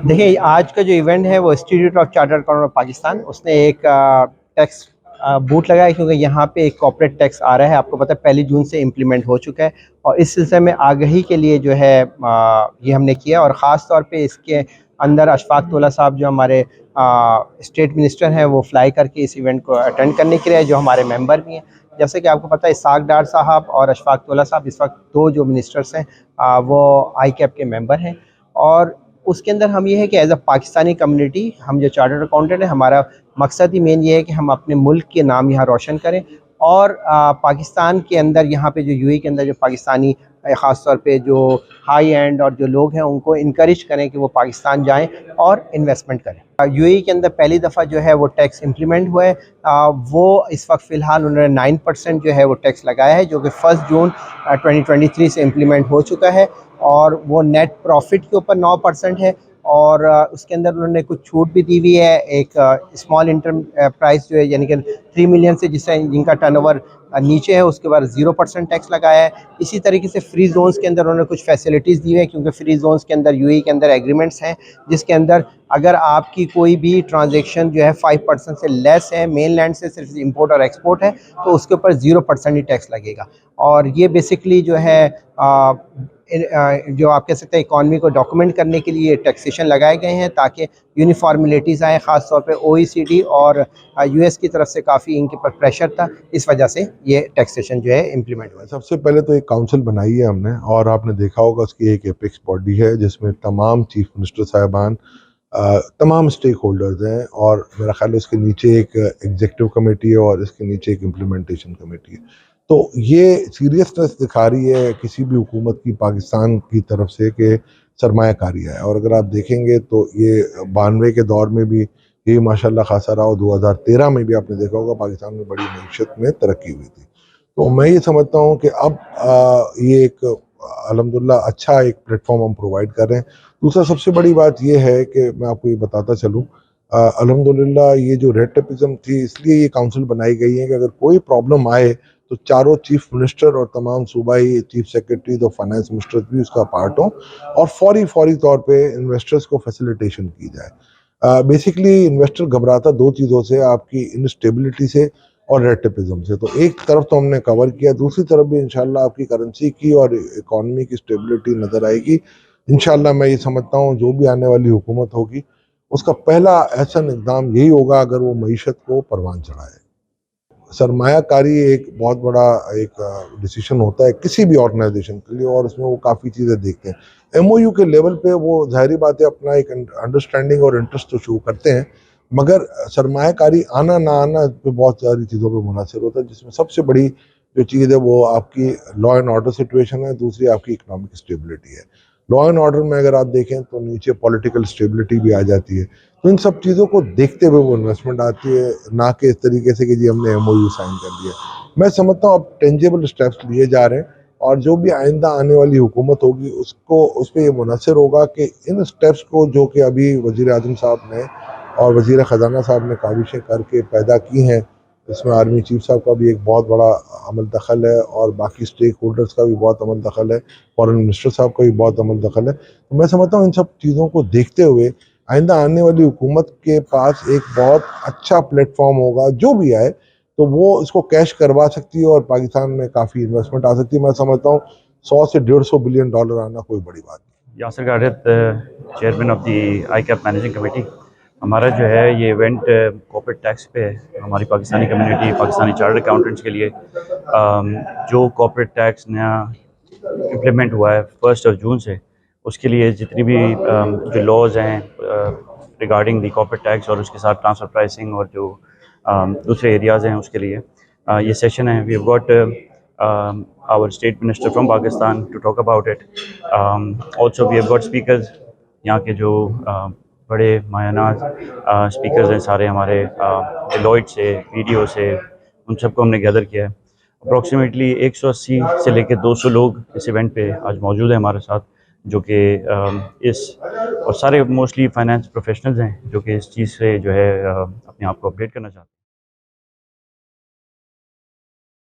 देखिए, आज का जो इवेंट है वो institute of chartered accountant of Pakistan उसने एक टैक्स बूथ लगाया, क्योंकि यहाँ पे एक कॉर्पोरेट टैक्स आ रहा है। आपको पता है 1 जून से इम्प्लीमेंट हो चुका है, और इस सिलसिले में आगाही के लिए जो है ये हमने किया। और ख़ास तौर पे इसके अंदर अशफाक तौला साहब जो हमारे स्टेट मिनिस्टर हैं, वो फ्लाई करके इस इवेंट को अटेंड करने के लिए, जो हमारे मेंबर भी हैं। जैसे कि आपको पता है, इसाक डार साहब और अशफाक तौला साहब इस वक्त दो जो मिनिस्टर्स हैं वो आई कैप के मेंबर हैं। और उसके अंदर हम ये है कि एज अ पाकिस्तानी कम्युनिटी, हम जो चार्टर्ड अकाउंटेंट हैं, हमारा मकसद ही मेन ये है कि हम अपने मुल्क के नाम यहाँ रोशन करें। और पाकिस्तान के अंदर, यहाँ पे जो यूएई के अंदर जो पाकिस्तानी ख़ास तौर पे जो हाई एंड और जो लोग हैं, उनको इनकरेज करें कि वो पाकिस्तान जाएं और इन्वेस्टमेंट करें। यूएई के अंदर पहली दफ़ा जो है वो टैक्स इम्प्लीमेंट हुआ है। वो इस वक्त फ़िलहाल उन्होंने 9% जो है वो टैक्स लगाया है, जो कि 1 जून 2023 से इम्प्लीमेंट हो चुका है। और वो नेट प्रॉफिट के ऊपर 9% है। और उसके अंदर उन्होंने कुछ छूट भी दी हुई है। एक स्मॉल इंटरप्राइज जो है, यानी कि 3 मिलियन से जिनका टर्नओवर नीचे है, उसके बाद 0% टैक्स लगाया है। इसी तरीके से फ्री जोन्स के अंदर उन्होंने कुछ फैसिलिटीज़ दी है, क्योंकि फ्री जोन्स के अंदर यूएई के अंदर एग्रीमेंट्स हैं, जिसके अंदर अगर आपकी कोई भी ट्रांजेक्शन जो है 5% से लेस है, मेन लैंड से सिर्फ इंपोर्ट और एक्सपोर्ट है, तो उसके ऊपर 0% ही टैक्स लगेगा। और ये बेसिकली जो है जो आप कह सकते हैं इकॉनमी को डॉक्यूमेंट करने के लिए टैक्सेशन लगाए गए हैं, ताकि यूनिफॉर्मिलिटीज़ आए। ख़ास तौर पे ओईसीडी और यूएस की तरफ से काफ़ी इनके ऊपर प्रेशर था, इस वजह से ये टैक्सेशन जो है इम्प्लीमेंट हुआ। सबसे पहले तो एक काउंसिल बनाई है हमने, और आपने देखा होगा उसकी एक एपेक्स बॉडी है जिसमें तमाम चीफ मिनिस्टर साहिबान, तमाम स्टेक होल्डर्स हैं, और मेरा ख्याल है उसके नीचे एक एग्जीक्यूटिव कमेटी है और इसके नीचे एक इम्प्लीमेंटेशन कमेटी है। तो ये सीरियसनेस दिखा रही है किसी भी हुकूमत की पाकिस्तान की तरफ से कि सरमायाकारी है। और अगर आप देखेंगे तो ये 92 के दौर में भी ये माशाल्लाह खासा रहा, और 2013 में भी आपने देखा होगा पाकिस्तान में बड़ी मीशत में तरक्की हुई थी। तो मैं ये समझता हूँ कि अब ये एक अल्हम्दुलिल्लाह अच्छा एक प्लेटफॉर्म हम प्रोवाइड कर रहे हैं। दूसरा सबसे बड़ी बात ये है कि मैं आपको ये बताता चलूँ, अल्हम्दुलिल्लाह ये जो रेड टेपिज्म थी, इसलिए ये काउंसिल बनाई गई है कि अगर कोई प्रॉब्लम आए तो चारों चीफ मिनिस्टर और तमाम सूबाई चीफ सेक्रेटरीज और फाइनेंस मिनिस्टर्स भी उसका पार्ट हों, और फौरी तौर पे इन्वेस्टर्स को फैसिलिटेशन की जाए। बेसिकली इन्वेस्टर घबराता दो चीज़ों से, आपकी इनस्टेबिलिटी से और रेड टेपिज्म से। तो एक तरफ तो हमने कवर किया, दूसरी तरफ भी इंशाल्लाह आपकी करेंसी की और इकॉनमी की स्टेबिलिटी नज़र आएगी। इंशाल्लाह मैं ये समझता हूँ जो भी आने वाली हुकूमत होगी उसका पहला ऐसा इकदाम यही होगा अगर वो मईशत को परवान चढ़ाए। सरमायाकारी एक बहुत बड़ा एक डिसीजन होता है किसी भी ऑर्गेनाइजेशन के लिए, और उसमें वो काफ़ी चीज़ें देखते हैं। एमओयू के लेवल पे वो ज़ाहिरी बात है अपना एक अंडरस्टैंडिंग और इंटरेस्ट तो शो करते हैं, मगर सरमायाकारी आना ना आना पे बहुत सारी चीज़ों पे मुनासिर होता है, जिसमें सबसे बड़ी जो चीज़ है वो आपकी लॉ एंड ऑर्डर सिचुएशन है, दूसरी आपकी इकोनॉमिक स्टेबिलिटी है। लॉ एंड ऑर्डर में अगर आप देखें तो नीचे पॉलिटिकल स्टेबिलिटी भी आ जाती है। तो इन सब चीज़ों को देखते हुए वो इन्वेस्टमेंट आती है, ना कि इस तरीके से कि जी हमने एमओयू साइन कर दिया। मैं समझता हूँ अब टेंजेबल स्टेप्स लिए जा रहे हैं, और जो भी आइंदा आने वाली हुकूमत होगी उसको उस पर यह मुनहसर होगा कि इन स्टेप्स को जो कि अभी वज़ीर आज़म साहब ने और वज़ीर ख़जाना साहब ने काविशें करके पैदा की हैं, इसमें आर्मी चीफ साहब का भी एक बहुत बड़ा अमल दखल है, और बाकी स्टेक होल्डर्स का भी बहुत अमल दखल है, फॉरेन मिनिस्टर साहब का भी बहुत अमल दखल है। तो मैं समझता हूँ इन सब चीज़ों को देखते हुए आइंदा आने वाली हुकूमत के पास एक बहुत अच्छा प्लेटफॉर्म होगा, जो भी आए तो वो इसको कैश करवा सकती है और पाकिस्तान में काफ़ी इन्वेस्टमेंट आ सकती है। मैं समझता हूँ 100 से $150 बिलियन आना कोई बड़ी बात नहीं। Yasir Ghalib, chairman of the I cap managing committee. हमारा जो है ये इवेंट कॉर्पोरेट टैक्स पे है। हमारी Pakistani community, Pakistani chartered accountants के लिए जो कॉर्पोरेट टैक्स नया इम्प्लीमेंट हुआ है 1 जून से, उसके लिए जितनी भी जो लॉज हैं रिगार्डिंग दी कॉर्पोरेट टैक्स और उसके साथ ट्रांसफ़र प्राइसिंग और जो दूसरे एरियाज़ हैं उसके लिए ये सेशन है। We have got our state minister from Pakistan to talk about it. Also we have got speakers, यहाँ के जो बड़े मायनाज स्पीकर्स हैं सारे हमारे डेलॉइट से, वीडियो से, उन सबको हमने गैदर किया है। अप्रॉक्सीमेटली 180 से लेकर 200 लोग इस इवेंट पे आज मौजूद हैं हमारे साथ, जो कि इस और सारे मोस्टली फाइनेंस प्रोफेशनल्स हैं जो कि इस चीज़ से जो है अपने आप को अपडेट करना चाहते हैं।